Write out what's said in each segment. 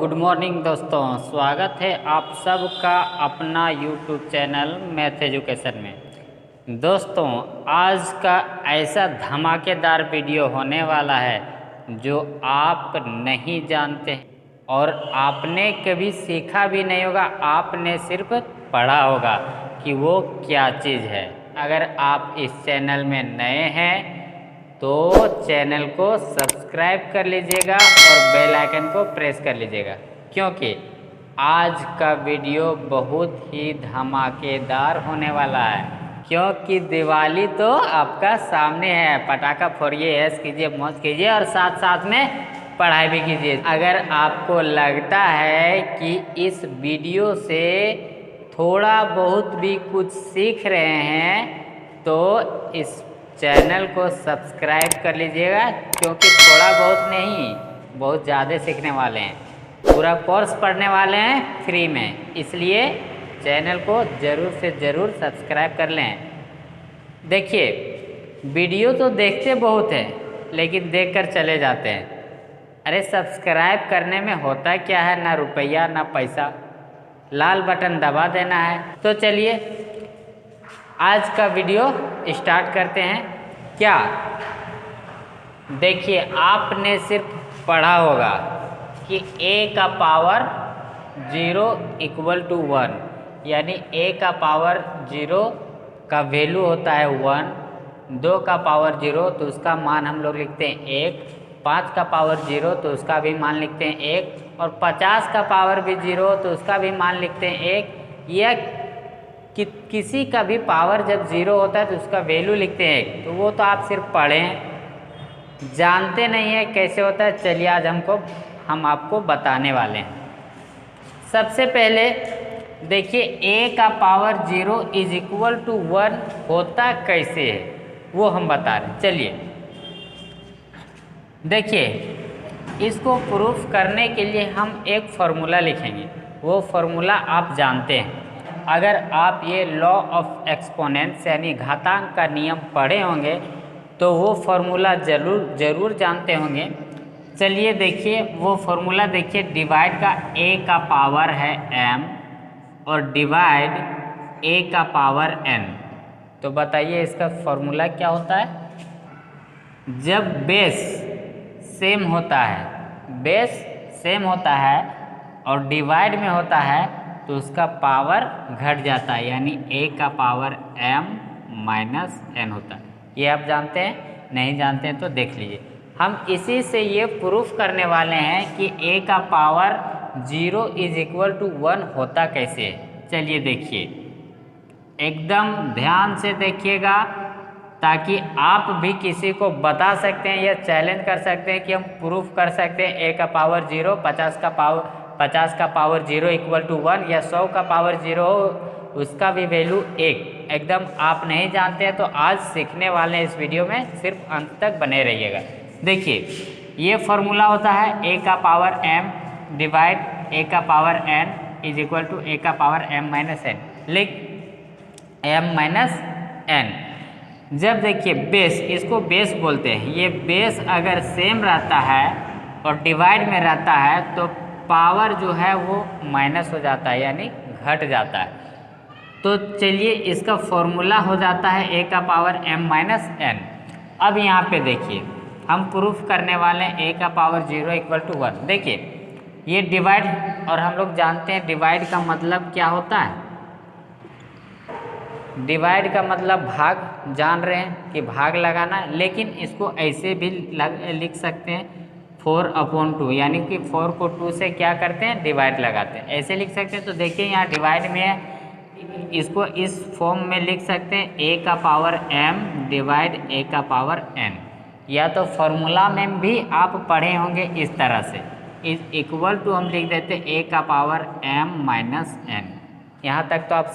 Good morning दोस्तों, स्वागत है आप सबका अपना यूट्यूब चैनल मैथ एजुकेशन में। दोस्तों, आज का ऐसा धमाकेदार वीडियो होने वाला है जो आप नहीं जानते हैं और आपने कभी सीखा भी नहीं होगा, आपने सिर्फ पढ़ा होगा कि वो क्या चीज़ है। अगर आप इस चैनल में नए हैं तो चैनल को सब्सक्राइब कर लीजिएगा और बेल आइकन को प्रेस कर लीजिएगा, क्योंकि आज का वीडियो बहुत ही धमाकेदार होने वाला है। क्योंकि दिवाली तो आपका सामने है, पटाखा फोड़िए, ऐश कीजिए, मौज कीजिए और साथ साथ में पढ़ाई भी कीजिए। अगर आपको लगता है कि इस वीडियो से थोड़ा बहुत भी कुछ सीख रहे हैं तो इस चैनल को सब्सक्राइब कर लीजिएगा, क्योंकि थोड़ा बहुत नहीं, बहुत ज़्यादा सीखने वाले हैं। पूरा कोर्स पढ़ने वाले हैं फ्री में, इसलिए चैनल को ज़रूर से ज़रूर सब्सक्राइब कर लें। देखिए, वीडियो तो देखते बहुत हैं लेकिन देखकर चले जाते हैं। अरे सब्सक्राइब करने में होता क्या है, ना रुपया ना पैसा, लाल बटन दबा देना है। तो चलिए आज का वीडियो स्टार्ट करते हैं। क्या देखिए, आपने सिर्फ पढ़ा होगा कि a का पावर 0 इक्वल टू 1, यानी a का पावर 0 का वैल्यू होता है 1, 2 का पावर 0 तो उसका मान हम लोग लिखते हैं 1, 5 का पावर 0 तो उसका भी मान लिखते हैं 1, और 50 का पावर भी 0 तो उसका भी मान लिखते हैं 1। यह किसी का भी पावर जब 0 होता है तो उसका वैल्यू लिखते हैं 1। तो वो तो आप सिर्फ पढ़ें, जानते नहीं है कैसे होता है। चलिए आज हम आपको बताने वाले हैं। सबसे पहले देखिए, a का पावर 0 इज इक्वल टू 1 होता कैसे है वो हम बता रहे हैं। चलिए देखिए, इसको प्रूफ करने के लिए हम एक फॉर्मूला लिखेंगे। वो फॉर्मूला आप जानते हैं, अगर आप ये लॉ ऑफ एक्सपोनेंट्स यानी घातांक का नियम पढ़े होंगे तो वो फॉर्मूला ज़रूर जानते होंगे। चलिए देखिए, वो फॉर्मूला देखिए, डिवाइड का a का पावर है m और डिवाइड a का पावर n। तो बताइए इसका फॉर्मूला क्या होता है। जब बेस सेम होता है और डिवाइड में होता है तो उसका पावर घट जाता है, यानी a का पावर m माइनस n होता है। ये आप जानते हैं? नहीं जानते हैं तो देख लीजिए। हम इसी से ये प्रूफ करने वाले हैं कि a का पावर 0 इज इक्वल टू 1 होता कैसे है। चलिए देखिए, एकदम ध्यान से देखिएगा ताकि आप भी किसी को बता सकते हैं या चैलेंज कर सकते हैं कि हम प्रूफ कर सकते हैं a का पावर 0, 50 का पावर 0 इक्वल टू 1, या 100 का पावर 0 उसका भी वैल्यू 1। एकदम आप नहीं जानते हैं तो आज सीखने वाले हैं इस वीडियो में, सिर्फ अंत तक बने रहिएगा। देखिए, ये फॉर्मूला होता है a का पावर m डिवाइड a का power n is equal to a का पावर m माइनस n। लिख m माइनस n। जब देखिए बेस, इसको बेस बोलते हैं, ये बेस अगर सेम रहता है और डिवाइड में रहता है तो पावर जो है वो माइनस हो जाता है, यानी घट जाता है। तो चलिए इसका फॉर्मूला हो जाता है a का पावर m माइनस n। अब यहाँ पे देखिए, हम प्रूफ करने वाले हैं a का पावर 0 इक्वल टू 1। देखिए ये डिवाइड, और हम लोग जानते हैं डिवाइड का मतलब क्या होता है। डिवाइड का मतलब भाग, जान रहे हैं कि भाग लगाना है, लेकिन इसको ऐसे भी लिख सकते हैं 4/2, यानी कि 4 को 2 से क्या करते हैं, डिवाइड लगाते हैं, ऐसे लिख सकते हैं। तो देखिए यहाँ डिवाइड में है, इसको इस फॉर्म में लिख सकते हैं a का पावर m डिवाइड a का पावर n। या तो फॉर्मूला में भी आप पढ़े होंगे इस तरह से, इज इक्वल टू हम लिख देते हैं a का पावर m माइनस n। यहाँ तक तो आप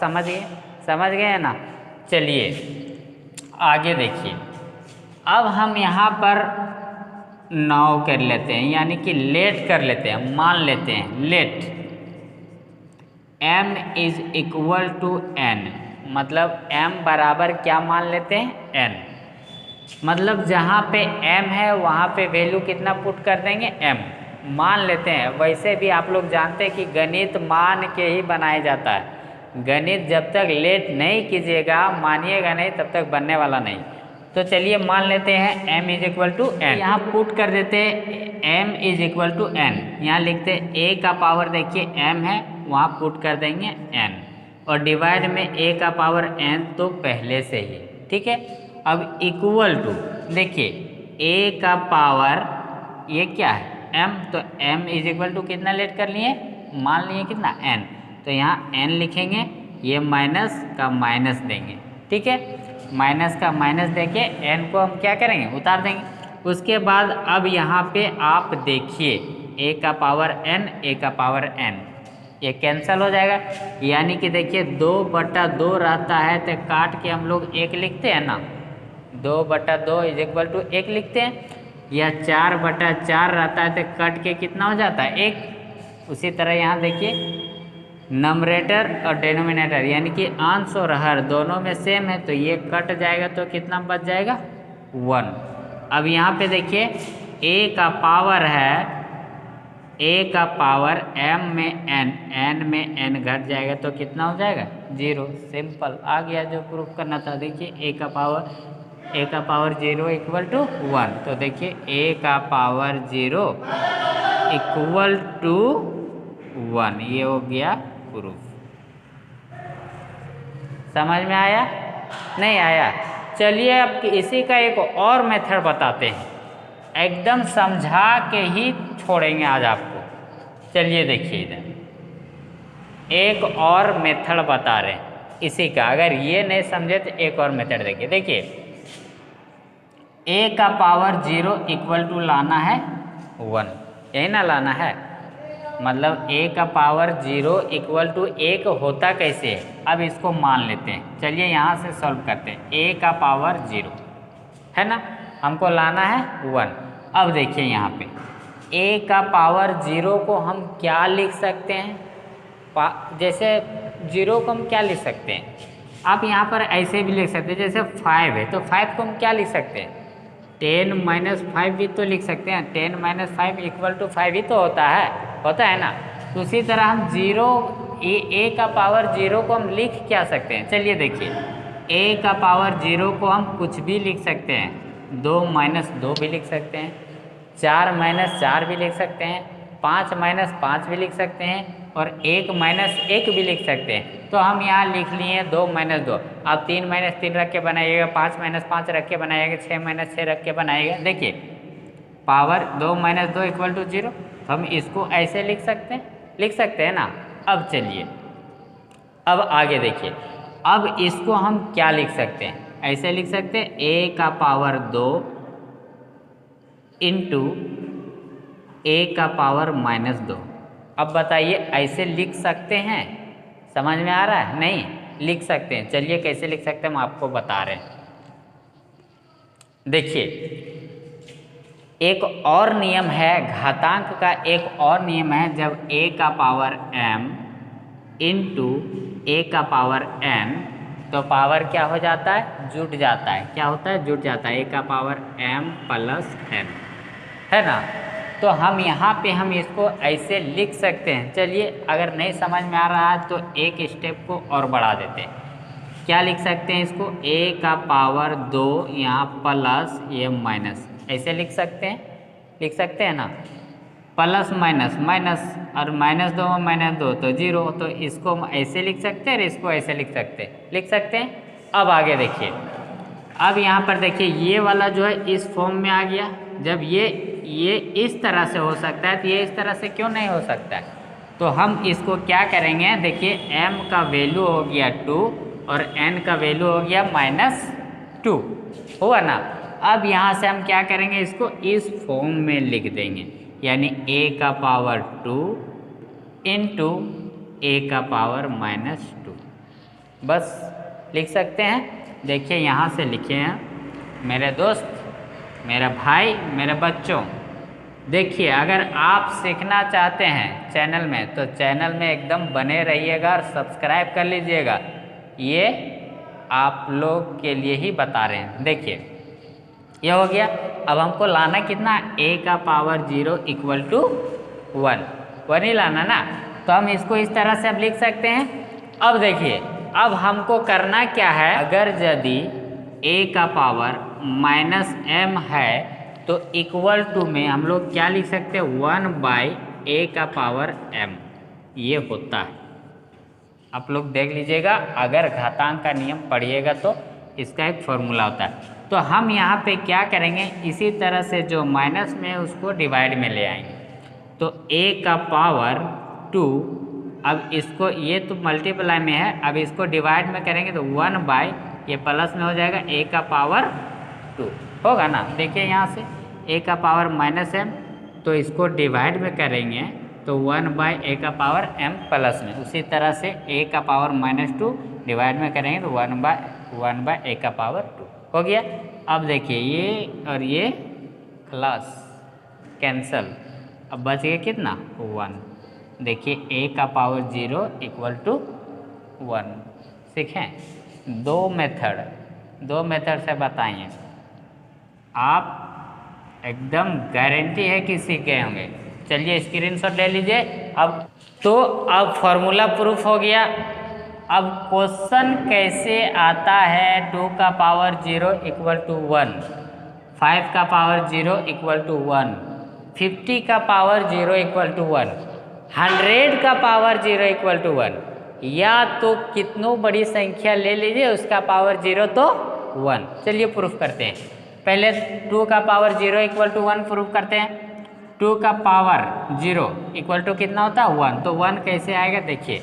समझ गए हैं ना। चलिए आगे देखिए, अब हम यहाँ पर नाउ कर लेते हैं, यानी कि लेट कर लेते हैं, मान लेते हैं let m is equal to n। मतलब m बराबर क्या मान लेते हैं, n। मतलब जहाँ पे m है वहाँ पे वैल्यू कितना पुट कर देंगे, m। मान लेते हैं। वैसे भी आप लोग जानते हैं कि गणित मान के ही बनाया जाता है। गणित जब तक लेट नहीं कीजिएगा, मानिएगा नहीं, तब तक बनने वाला नहीं। तो चलिए मान लेते हैं m is equal to n, यहाँ पुट कर देते हैं m is equal to n. यहाँ लिखते हैं a का पावर देखिए m है, वहाँ पुट कर देंगे n, और डिवाइड में a का पावर n तो पहले से ही, ठीक है। अब इक्वल टू देखिए a का पावर ये क्या है m, तो m इज इक्वल टू कितना लेट कर लिए, मान लिए कितना n, तो यहाँ n लिखेंगे, ये माइनस का माइनस देंगे, ठीक है। माइनस का माइनस देके n को हम क्या करेंगे, उतार देंगे। उसके बाद अब यहाँ पे आप देखिए a का पावर n, a का पावर n, ये कैंसिल हो जाएगा। यानी कि देखिए 2/2 रहता है तो काट के हम लोग 1 लिखते हैं ना, 2/2 इज इक्वल टू 1 लिखते हैं। यह 4/4 रहता है तो कट के कितना हो जाता है 1। उसी तरह यहाँ देखिए नंबरेटर और डिनोमिनेटर यानी कि अंश और हर दोनों में सेम है, तो ये कट जाएगा तो कितना बच जाएगा 1। अब यहाँ पे देखिए a का पावर है, a का पावर m में n में n घट जाएगा तो कितना हो जाएगा 0। सिंपल आ गया जो प्रूफ करना था। देखिए a का पावर 0 इक्वल टू 1, तो देखिए a का पावर 0 इक्वल टू 1, ये हो गया प्रूफ। समझ में आया, नहीं आया? चलिए अब इसी का एक और मेथड बताते हैं, एकदम समझा के ही छोड़ेंगे आज आपको। चलिए देखिए इधर एक और मेथड बता रहे हैं इसी का, अगर ये नहीं समझे तो एक और मेथड देखिए। देखिए a का पावर 0 इक्वल टू लाना है 1, यही ना लाना है, मतलब a का पावर 0 इक्वल टू 1 होता कैसे है, अब इसको मान लेते हैं। चलिए यहाँ से सॉल्व करते हैं। a का पावर 0 है ना, हमको लाना है 1। अब देखिए यहाँ पे a का पावर 0 को हम क्या लिख सकते हैं, जैसे 0 को हम क्या लिख सकते हैं, आप यहाँ पर ऐसे भी लिख सकते हैं। जैसे 5 है तो 5 को हम क्या लिख सकते हैं, 10 - 5 भी तो लिख सकते हैं। 10 - 5 इक्वल टू 5 ही तो होता है ना। तो उसी तरह हम 0 a का पावर 0 को हम लिख क्या सकते हैं, चलिए देखिए a का पावर 0 को हम कुछ भी लिख सकते हैं, 2 - 2 भी लिख सकते हैं, 4 - 4 भी लिख सकते हैं, 5 - 5 भी लिख सकते हैं, और 1 - 1 भी लिख सकते हैं। तो हम यहाँ लिख लिए 2 - 2। अब 3 - 3 रख के बनाइएगा, 5 - 5 रख के बनाइएगा, 6 - 6 रख के बनाइएगा। देखिए पावर 2 - 2 इक्वल टू 0, हम इसको ऐसे लिख सकते हैं ना। अब चलिए अब आगे देखिए, अब इसको हम क्या लिख सकते हैं, ऐसे लिख सकते हैं a का पावर 2 इंटू a का पावर -2। अब बताइए ऐसे लिख सकते हैं, समझ में आ रहा है, नहीं लिख सकते हैं। चलिए कैसे लिख सकते हैं हम आपको बता रहे हैं। देखिए एक और नियम है, घातांक का एक और नियम है, जब a का पावर m इंटू a का पावर n तो पावर क्या हो जाता है, जुट जाता है। क्या होता है, जुट जाता है, a का पावर m प्लस n, है ना। तो हम यहाँ पे हम इसको ऐसे लिख सकते हैं। चलिए अगर नहीं समझ में आ रहा है तो एक स्टेप को और बढ़ा देते हैं। क्या लिख सकते हैं इसको, a का पावर 2 यहाँ प्लस ये माइनस, ऐसे लिख सकते हैं ना। प्लस माइनस माइनस, और -2 में -2 तो 0, तो इसको हम ऐसे लिख सकते हैं और इसको ऐसे लिख सकते हैं। अब आगे देखिए, अब यहाँ पर देखिए ये वाला जो है इस फॉर्म में आ गया। जब ये इस तरह से हो सकता है तो ये इस तरह से क्यों नहीं हो सकता है, तो हम इसको क्या करेंगे, देखिए m का वैल्यू हो गया 2 और n का वैल्यू हो गया -2, हुआ ना। अब यहाँ से हम क्या करेंगे, इसको इस फॉर्म में लिख देंगे, यानी a का पावर 2 इंटू a का पावर -2, बस लिख सकते हैं। देखिए यहाँ से लिखे हैं मेरे दोस्त, मेरा भाई, मेरे बच्चों। देखिए अगर आप सीखना चाहते हैं चैनल में तो चैनल में एकदम बने रहिएगा और सब्सक्राइब कर लीजिएगा, ये आप लोग के लिए ही बता रहे हैं। देखिए ये हो गया। अब हमको लाना कितना, a का पावर 0 इक्वल टू वन ही लाना ना, तो हम इसको इस तरह से अब लिख सकते हैं। अब देखिए, अब हमको करना क्या है, अगर यदि a का पावर -m है तो इक्वल टू में हम लोग क्या लिख सकते हैं, 1/a का पावर m, ये होता है। आप लोग देख लीजिएगा, अगर घातांक का नियम पढ़िएगा तो इसका एक फॉर्मूला होता है। तो हम यहाँ पे क्या करेंगे, इसी तरह से जो माइनस में है उसको डिवाइड में ले आएंगे। तो a का पावर 2, अब इसको, ये तो मल्टीप्लाई में है, अब इसको डिवाइड में करेंगे तो 1/, ये प्लस में हो जाएगा a का पावर 2 होगा ना। देखिए यहाँ से a का पावर -m, तो इसको डिवाइड में करेंगे तो 1/a का पावर m प्लस में, उसी तरह से a का पावर -2 डिवाइड में करेंगे तो 1/a का पावर 2 हो गया। अब देखिए ये और ये प्लस कैंसल, अब बच गया कितना, 1। देखिए a का पावर 0 इक्वल टू 1। सीखें दो मेथड से बताइए, आप एकदम गारंटी है कि सीख गए होंगे। चलिए स्क्रीनशॉट ले लीजिए। अब फॉर्मूला प्रूफ हो गया। अब क्वेश्चन कैसे आता है, 2 का पावर 0 इक्वल टू 1, 5 का पावर 0 इक्वल टू 1, 50 का पावर 0 इक्वल टू 1, 100 का पावर 0 इक्वल टू 1, या तो कितनों बड़ी संख्या ले लीजिए उसका पावर 0 तो 1। चलिए प्रूफ करते हैं। पहले 2 का पावर 0 इक्वल टू 1 प्रूफ करते हैं। 2 का पावर 0 इक्वल टू कितना होता है, 1, तो 1 कैसे आएगा देखिए।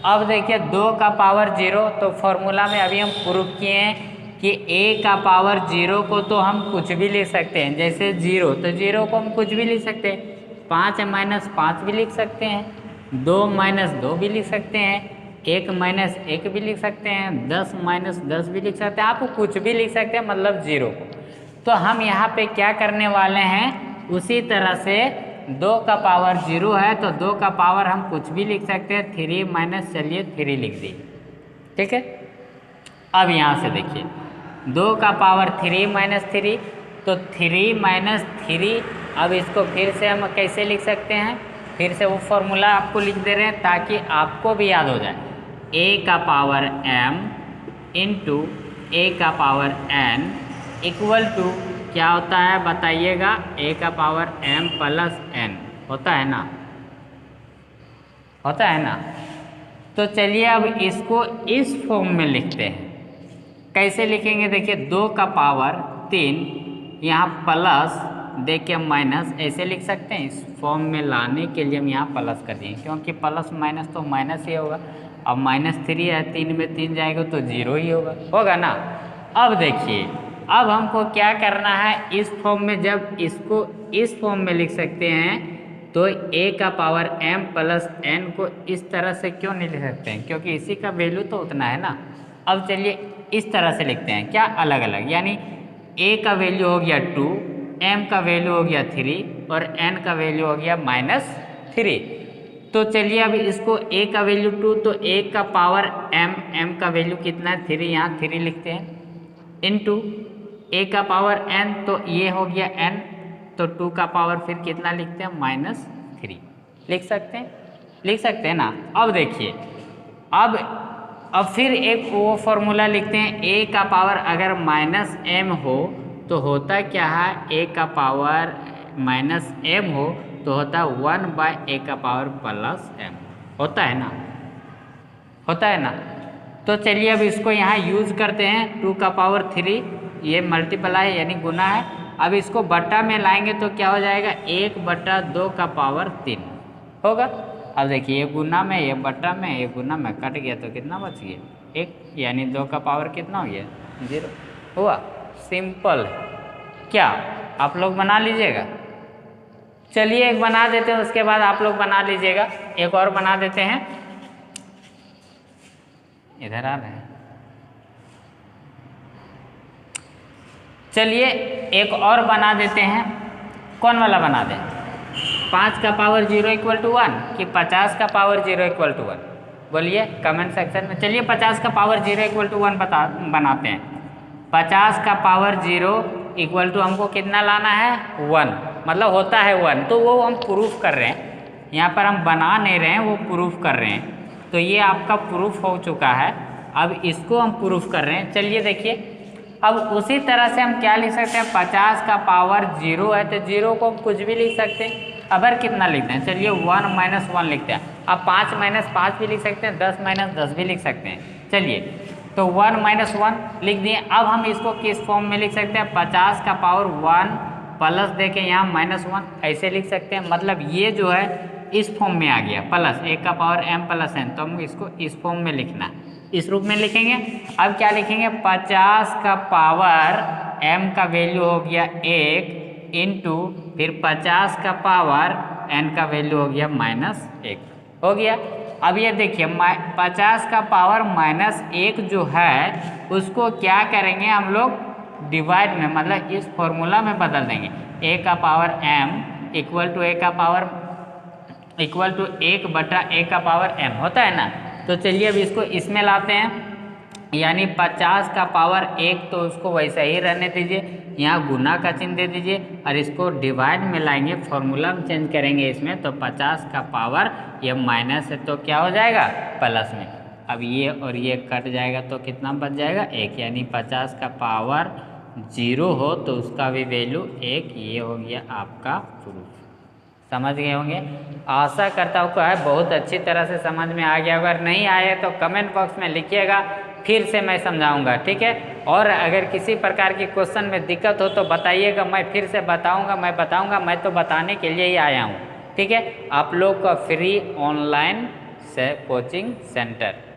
अब देखिए 2 का पावर 0, तो फॉर्मूला में अभी हम प्रूफ किए हैं कि a का पावर 0 को तो हम कुछ भी लिख सकते हैं, जैसे 0 तो 0 को हम कुछ भी लिख सकते हैं, 5 - 5 भी लिख सकते हैं, 2 - 2 भी लिख सकते हैं, 1 - 1 भी लिख सकते हैं, 10 - 10 भी लिख सकते हैं, आप कुछ भी लिख सकते हैं मतलब 0 को। तो हम यहाँ पे क्या करने वाले हैं, उसी तरह से 2 का पावर 0 है तो 2 का पावर हम कुछ भी लिख सकते हैं, 3 - चलिए 3 लिख दी, ठीक है। अब यहाँ से देखिए 2 का पावर 3 - 3, तो 3 - 3, अब इसको फिर से हम कैसे लिख सकते हैं, फिर से वो फॉर्मूला आपको लिख दे रहे हैं ताकि आपको भी याद हो जाए। a का पावर m इंटू a का पावर n इक्वल टू क्या होता है बताइएगा, a का पावर m प्लस n होता है ना, होता है ना। तो चलिए अब इसको इस फॉर्म में लिखते हैं। कैसे लिखेंगे देखिए, 2 का पावर 3, यहाँ प्लस देखिए माइनस, ऐसे लिख सकते हैं। इस फॉर्म में लाने के लिए हम यहाँ प्लस कर दिए, क्योंकि प्लस माइनस तो माइनस ही होगा। अब -3 है, 3 में 3 जाएगा तो 0 ही होगा ना। अब देखिए, अब हमको क्या करना है, इस फॉर्म में जब इसको इस फॉर्म में लिख सकते हैं तो a का पावर m प्लस n को इस तरह से क्यों नहीं लिख सकते हैं, क्योंकि इसी का वैल्यू तो उतना है ना। अब चलिए इस तरह से लिखते हैं, क्या अलग अलग, यानी a का वैल्यू हो गया 2, m का वैल्यू हो गया 3 और n का वैल्यू हो गया -3। तो चलिए अब इसको a का वैल्यू 2, तो a का पावर m का वैल्यू कितना है 3, यहाँ 3 लिखते हैं, इनटू a का पावर n, तो ये हो गया n, तो 2 का पावर फिर कितना लिखते हैं -3 लिख सकते हैं ना। अब देखिए, अब फिर एक वो फॉर्मूला लिखते हैं, a का पावर अगर -m हो तो होता क्या है, a का पावर -m हो तो होता है 1/a का पावर प्लस m, होता है ना। तो चलिए अब इसको यहाँ यूज करते हैं। 2 का पावर 3, ये मल्टीप्लाई यानी गुना है, अब इसको बट्टा में लाएंगे तो क्या हो जाएगा, 1/2 का पावर 3 होगा। अब देखिए ये गुना में, ये बट्टा में, ये गुना में कट गया तो कितना बच गया, 1, यानी 2 का पावर कितना हो गया, 0 हुआ। सिंपल, क्या आप लोग बना लीजिएगा। चलिए एक बना देते हैं, उसके बाद आप लोग बना लीजिएगा। एक और बना देते हैं, इधर आ रहे हैं। चलिए एक और बना देते हैं, कौन वाला बना दें, 5 का पावर 0 इक्वल टू 1 कि 50 का पावर 0 इक्वल टू 1, बोलिए कमेंट सेक्शन में। चलिए 50 का पावर 0 इक्वल टू 1 बनाते हैं। 50 का पावर 0 इक्वल टू हमको कितना लाना है, 1, मतलब होता है 1, तो वो हम प्रूफ कर रहे हैं। यहाँ पर हम बना नहीं रहे हैं, वो प्रूफ कर रहे हैं। तो ये आपका प्रूफ हो चुका है, अब इसको हम प्रूफ कर रहे हैं। चलिए देखिए, अब उसी तरह से हम क्या लिख सकते हैं, 50 का पावर 0 है तो 0 को हम कुछ भी लिख सकते हैं। अगर कितना लिखते हैं, चलिए 1 - 1 लिखते हैं। अब 5 - 5 भी लिख सकते हैं, 10 - 10 भी लिख सकते हैं। चलिए तो 1 - 1 लिख दिए। अब हम इसको किस फॉर्म में लिख सकते हैं, 50 का पावर 1 प्लस देके यहाँ -1 ऐसे लिख सकते हैं। मतलब ये जो है इस फॉर्म में आ गया, प्लस 1 का पावर m + n, तो हम इसको इस फॉर्म में लिखना, इस रूप में लिखेंगे। अब क्या लिखेंगे, 50 का पावर m का वैल्यू हो गया 1 इंटू फिर 50 का पावर n का वैल्यू हो गया -1 हो गया। अब ये देखिए 50 का पावर -1 जो है उसको क्या करेंगे हम लोग, डिवाइड में, मतलब इस फॉर्मूला में बदल देंगे। a का power m equal to a का पावर इक्वल टू 1/a का पावर m होता है ना। तो चलिए अब इसको इसमें लाते हैं, यानी 50 का पावर 1 तो उसको वैसा ही रहने दीजिए, यहाँ गुना का चिन्ह दे दीजिए और इसको डिवाइड में लाएंगे, फॉर्मूला में चेंज करेंगे इसमें। तो 50 का पावर ये माइनस है तो क्या हो जाएगा, प्लस में। अब ये और ये कट जाएगा तो कितना बच जाएगा, 1, यानी 50 का पावर 0 हो तो उसका भी वैल्यू 1। ये हो गया आपका प्रूफ। समझ गए होंगे, आशा करता हूँ है बहुत अच्छी तरह से समझ में आ गया। अगर नहीं आए तो कमेंट बॉक्स में लिखिएगा, फिर से मैं समझाऊंगा, ठीक है। और अगर किसी प्रकार की क्वेश्चन में दिक्कत हो तो बताइएगा, मैं फिर से बताऊंगा। मैं तो बताने के लिए ही आया हूँ, ठीक है। आप लोग का फ्री ऑनलाइन से कोचिंग सेंटर।